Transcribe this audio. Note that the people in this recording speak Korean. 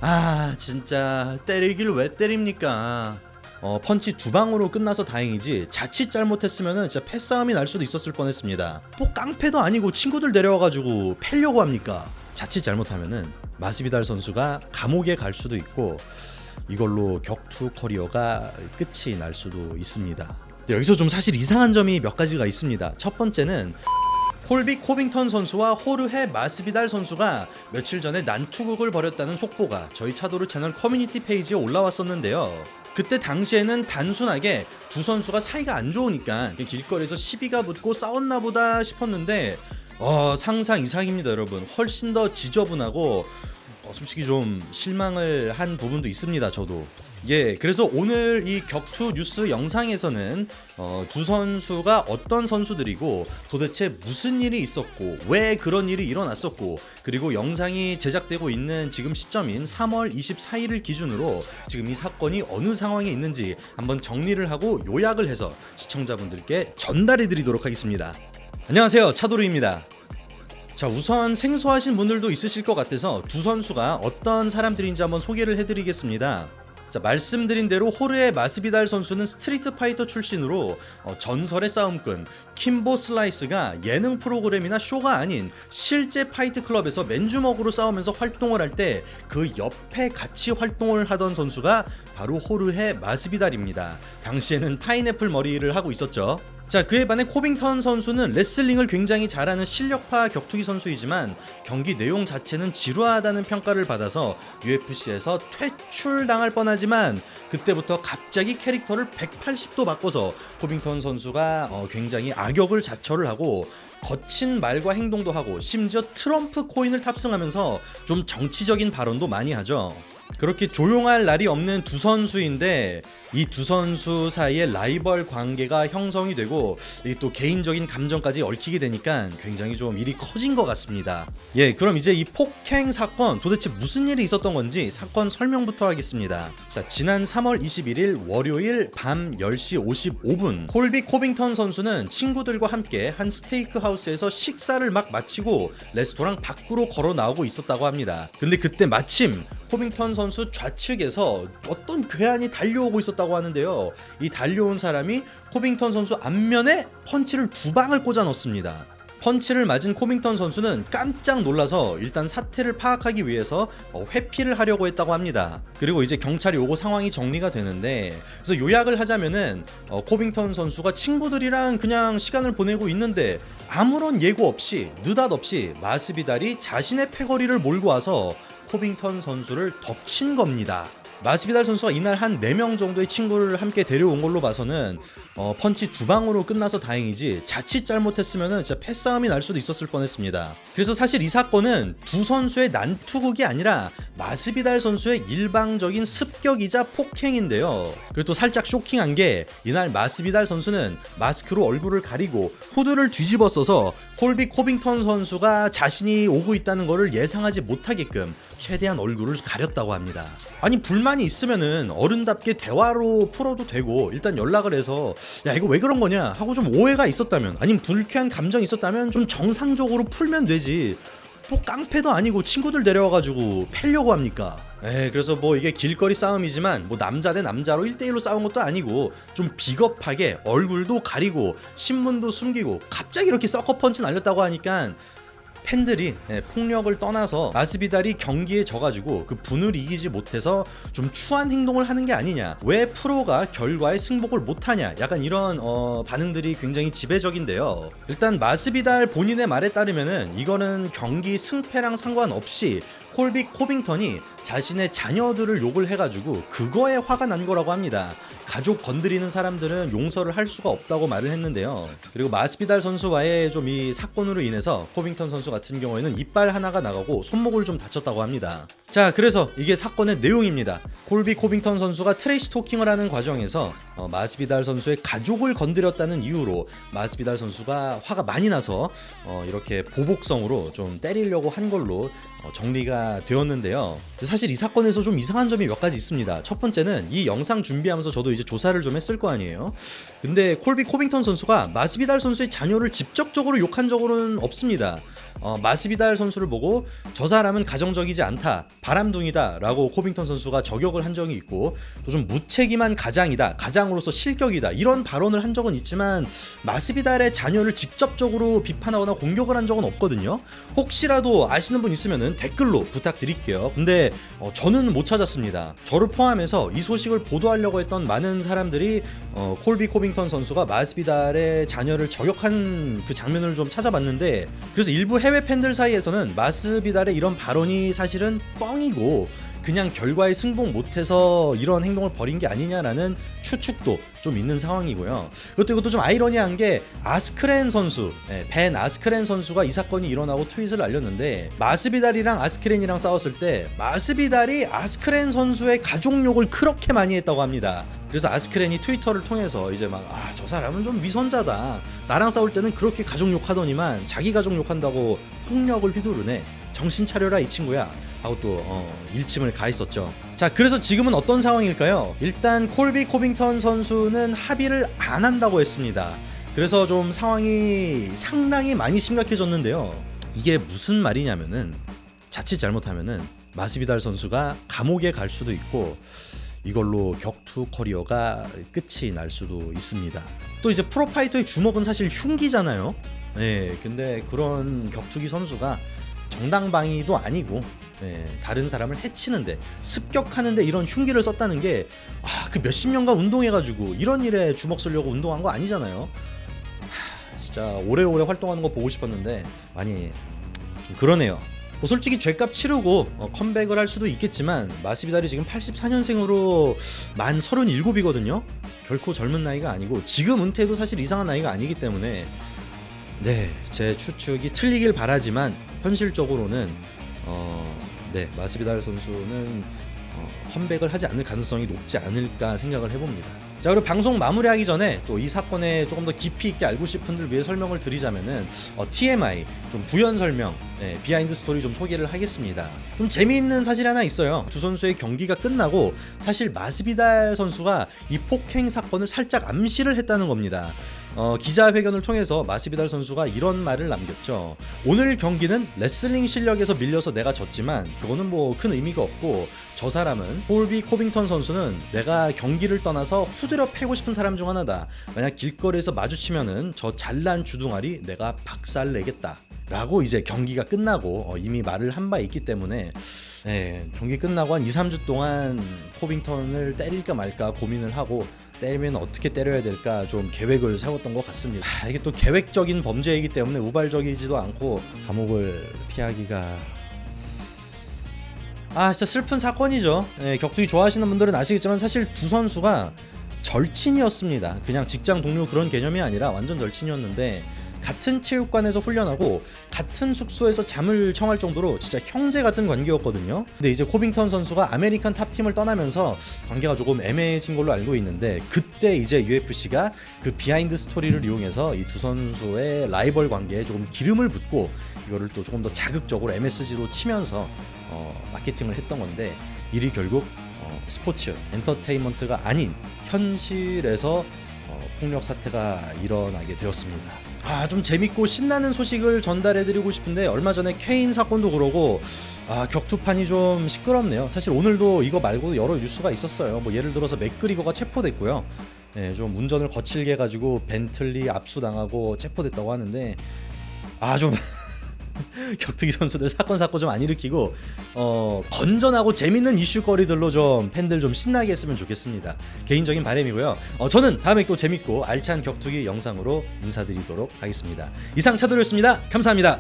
아 진짜 때리길 왜 때립니까? 펀치 두 방으로 끝나서 다행이지 자칫 잘못했으면은 진짜 패싸움이 날 수도 있었을 뻔했습니다. 뭐 깡패도 아니고 친구들 데려와가지고 패려고 합니까? 자칫 잘못하면은 마스비달 선수가 감옥에 갈 수도 있고 이걸로 격투 커리어가 끝이 날 수도 있습니다. 여기서 좀 사실 이상한 점이 몇 가지가 있습니다. 첫 번째는 콜비 코빙턴 선수와 호르헤 마스비달 선수가 며칠 전에 난투극을 벌였다는 속보가 저희 차도르 채널 커뮤니티 페이지에 올라왔었는데요. 그때 당시에는 단순하게 두 선수가 사이가 안 좋으니까 길거리에서 시비가 붙고 싸웠나 보다 싶었는데 상상 이상입니다 여러분. 훨씬 더 지저분하고 솔직히 좀 실망을 한 부분도 있습니다 저도. 그래서 오늘 이 격투 뉴스 영상에서는 두 선수가 어떤 선수들이고 도대체 무슨 일이 있었고 왜 그런 일이 일어났었고 그리고 영상이 제작되고 있는 지금 시점인 3월 24일을 기준으로 지금 이 사건이 어느 상황에 있는지 한번 정리를 하고 요약을 해서 시청자분들께 전달해 드리도록 하겠습니다. 안녕하세요, 차도르입니다. 자, 우선 생소하신 분들도 있으실 것 같아서 두 선수가 어떤 사람들인지 한번 소개를 해드리겠습니다. 자, 말씀드린 대로 호르헤 마스비달 선수는 스트리트 파이터 출신으로 전설의 싸움꾼 킴보 슬라이스가 예능 프로그램이나 쇼가 아닌 실제 파이트 클럽에서 맨주먹으로 싸우면서 활동을 할 때 그 옆에 같이 활동을 하던 선수가 바로 호르헤 마스비달입니다. 당시에는 파인애플 머리를 하고 있었죠. 자, 그에 반해 코빙턴 선수는 레슬링을 굉장히 잘하는 실력파 격투기 선수이지만 경기 내용 자체는 지루하다는 평가를 받아서 UFC에서 퇴출당할 뻔하지만 그때부터 갑자기 캐릭터를 180도 바꿔서 코빙턴 선수가 굉장히 악역을 자처를 하고 거친 말과 행동도 하고 심지어 트럼프 코인을 탑승하면서 좀 정치적인 발언도 많이 하죠. 그렇게 조용할 날이 없는 두 선수인데 이 두 선수 사이에 라이벌 관계가 형성이 되고 또 개인적인 감정까지 얽히게 되니까 굉장히 좀 일이 커진 것 같습니다. 그럼 이제 이 폭행 사건 도대체 무슨 일이 있었던 건지 사건 설명부터 하겠습니다. 자, 지난 3월 21일 월요일 밤 10시 55분 콜비 코빙턴 선수는 친구들과 함께 한 스테이크 하우스에서 식사를 막 마치고 레스토랑 밖으로 걸어 나오고 있었다고 합니다. 근데 그때 마침 코빙턴 선수 좌측에서 어떤 괴한이 달려오고 있었다고 하는데요. 이 달려온 사람이 코빙턴 선수 앞면에 펀치를 두 방을 꽂아 넣습니다. 펀치를 맞은 코빙턴 선수는 깜짝 놀라서 일단 사태를 파악하기 위해서 회피를 하려고 했다고 합니다. 그리고 이제 경찰이 오고 상황이 정리가 되는데, 그래서 요약을 하자면은 코빙턴 선수가 친구들이랑 그냥 시간을 보내고 있는데 아무런 예고 없이 느닷없이 마스비달이 자신의 패거리를 몰고 와서 코빙턴 선수를 덮친 겁니다. 마스비달 선수가 이날 한 4명 정도의 친구를 함께 데려온 걸로 봐서는 펀치 두 방으로 끝나서 다행이지 자칫 잘못했으면 진짜 패싸움이 날 수도 있었을 뻔했습니다. 그래서 사실 이 사건은 두 선수의 난투극이 아니라 마스비달 선수의 일방적인 습격이자 폭행인데요. 그리고 또 살짝 쇼킹한 게 이날 마스비달 선수는 마스크로 얼굴을 가리고 후드를 뒤집어 써서 콜비 코빙턴 선수가 자신이 오고 있다는 것을 예상하지 못하게끔 최대한 얼굴을 가렸다고 합니다. 아니, 불만이 있으면은 어른답게 대화로 풀어도 되고 일단 연락을 해서 야 이거 왜 그런 거냐 하고 좀 오해가 있었다면 아니면 불쾌한 감정이 있었다면 좀 정상적으로 풀면 되지 뭐 깡패도 아니고 친구들 데려와가지고 패려고 합니까? 그래서 뭐 이게 길거리 싸움이지만 뭐 남자 대 남자로 1대1로 싸운 것도 아니고 좀 비겁하게 얼굴도 가리고 신문도 숨기고 갑자기 이렇게 서커펀치 날렸다고 하니까 팬들이 폭력을 떠나서 마스비달이 경기에 져가지고 그 분을 이기지 못해서 좀 추한 행동을 하는 게 아니냐, 왜 프로가 결과에 승복을 못하냐, 약간 이런 반응들이 굉장히 지배적인데요. 일단 마스비달 본인의 말에 따르면은 이거는 경기 승패랑 상관없이 콜비 코빙턴이 자신의 자녀들을 욕을 해가지고 그거에 화가 난 거라고 합니다. 가족 건드리는 사람들은 용서를 할 수가 없다고 말을 했는데요. 그리고 마스비달 선수와의 좀 이 사건으로 인해서 코빙턴 선수 같은 경우에는 이빨 하나가 나가고 손목을 좀 다쳤다고 합니다. 자, 그래서 이게 사건의 내용입니다. 콜비 코빙턴 선수가 트래시 토킹을 하는 과정에서 마스비달 선수의 가족을 건드렸다는 이유로 마스비달 선수가 화가 많이 나서 이렇게 보복성으로 좀 때리려고 한 걸로 정리가 되었는데요. 사실 이 사건에서 좀 이상한 점이 몇 가지 있습니다. 첫 번째는 이 영상 준비하면서 저도 이제 조사를 좀 했을 거 아니에요. 근데 콜비 코빙턴 선수가 마스비달 선수의 자녀를 직접적으로 욕한 적은 없습니다. 마스비달 선수를 보고 저 사람은 가정적이지 않다, 바람둥이다 라고 코빙턴 선수가 저격을 한 적이 있고, 또 좀 무책임한 가장이다, 가장으로서 실격이다, 이런 발언을 한 적은 있지만 마스비달의 자녀를 직접적으로 비판하거나 공격을 한 적은 없거든요. 혹시라도 아시는 분 있으면 댓글로 부탁드릴게요. 근데 저는 못 찾았습니다. 저를 포함해서 이 소식을 보도하려고 했던 많은 사람들이 콜비 코빙턴 선수가 마스비달의 자녀를 저격한 그 장면을 좀 찾아봤는데, 그래서 일부 해외 팬들 사이에서는 마스비달의 이런 발언이 사실은 뻥이고 그냥 결과에 승복 못해서 이런 행동을 벌인 게 아니냐라는 추측도 좀 있는 상황이고요. 이것도 좀 아이러니한 게 아스크렌 선수, 벤 아스크렌 선수가 이 사건이 일어나고 트윗을 날렸는데, 마스비달이랑 아스크렌이랑 싸웠을 때 마스비달이 아스크렌 선수의 가족욕을 그렇게 많이 했다고 합니다. 그래서 아스크렌이 트위터를 통해서 이제 막 저 사람은 좀 위선자다, 나랑 싸울 때는 그렇게 가족욕 하더니만 자기 가족욕 한다고 폭력을 휘두르네, 정신 차려라 이 친구야 하고 또 일침을 가했었죠. 자, 그래서 지금은 어떤 상황일까요? 일단 콜비 코빙턴 선수는 합의를 안 한다고 했습니다. 그래서 좀 상황이 상당히 많이 심각해졌는데요. 이게 무슨 말이냐면은, 자칫 잘못하면은 마스비달 선수가 감옥에 갈 수도 있고 이걸로 격투 커리어가 끝이 날 수도 있습니다. 또 이제 프로파이터의 주먹은 사실 흉기잖아요. 근데 그런 격투기 선수가 정당방위도 아니고 다른 사람을 해치는데, 습격하는데 이런 흉기를 썼다는 게 그 몇십 년간 운동해가지고 이런 일에 주먹 쓰려고 운동한 거 아니잖아요. 진짜 오래오래 활동하는 거 보고 싶었는데 많이 좀 그러네요. 솔직히 죗값 치르고 컴백을 할 수도 있겠지만 마스비달이 지금 84년생으로 만 37이거든요. 결코 젊은 나이가 아니고 지금 은퇴도 사실 이상한 나이가 아니기 때문에 제 추측이 틀리길 바라지만 현실적으로는 마스비달 선수는 컴백을 하지 않을 가능성이 높지 않을까 생각을 해봅니다. 자, 그리고 방송 마무리하기 전에 또 이 사건에 조금 더 깊이 있게 알고 싶은 분들 위해 설명을 드리자면은 TMI 좀 부연 설명, 비하인드 스토리 좀 소개를 하겠습니다. 좀 재미있는 사실 하나 있어요. 두 선수의 경기가 끝나고 사실 마스비달 선수가 이 폭행 사건을 살짝 암시를 했다는 겁니다. 기자회견을 통해서 마스비달 선수가 이런 말을 남겼죠. 오늘 경기는 레슬링 실력에서 밀려서 내가 졌지만 그거는 뭐 큰 의미가 없고, 저 사람은 콜비 코빙턴 선수는 내가 경기를 떠나서 후드려 패고 싶은 사람 중 하나다. 만약 길거리에서 마주치면은 저 잘난 주둥아리 내가 박살내겠다 라고 이제 경기가 끝나고 이미 말을 한 바 있기 때문에 경기 끝나고 한 2-3주 동안 코빙턴을 때릴까 말까 고민을 하고, 때리면 어떻게 때려야 될까 좀 계획을 세웠던 것 같습니다. 이게 또 계획적인 범죄이기 때문에 우발적이지도 않고 감옥을 피하기가 진짜 슬픈 사건이죠. 격투기 좋아하시는 분들은 아시겠지만 사실 두 선수가 절친이었습니다. 그냥 직장 동료 그런 개념이 아니라 완전 절친이었는데, 같은 체육관에서 훈련하고 같은 숙소에서 잠을 청할 정도로 진짜 형제 같은 관계였거든요. 근데 이제 코빙턴 선수가 아메리칸 탑팀을 떠나면서 관계가 조금 애매해진 걸로 알고 있는데, 그때 이제 UFC가 그 비하인드 스토리를 이용해서 이 두 선수의 라이벌 관계에 조금 기름을 붓고 이거를 또 조금 더 자극적으로 MSG로 치면서 마케팅을 했던 건데, 일이 결국 스포츠 엔터테인먼트가 아닌 현실에서 폭력 사태가 일어나게 되었습니다. 좀 재밌고 신나는 소식을 전달해드리고 싶은데, 얼마 전에 케인 사건도 그러고 격투판이 좀 시끄럽네요. 사실 오늘도 이거 말고도 여러 뉴스가 있었어요. 뭐 예를 들어서 맥그리거가 체포됐고요. 좀 운전을 거칠게 해가지고 벤틀리 압수당하고 체포됐다고 하는데, 좀 격투기 선수들 사건 좀 안 일으키고 건전하고 재밌는 이슈거리들로 좀 팬들 좀 신나게 했으면 좋겠습니다. 개인적인 바람이고요. 저는 다음에 또 재밌고 알찬 격투기 영상으로 인사드리도록 하겠습니다. 이상 차도였습니다. 감사합니다.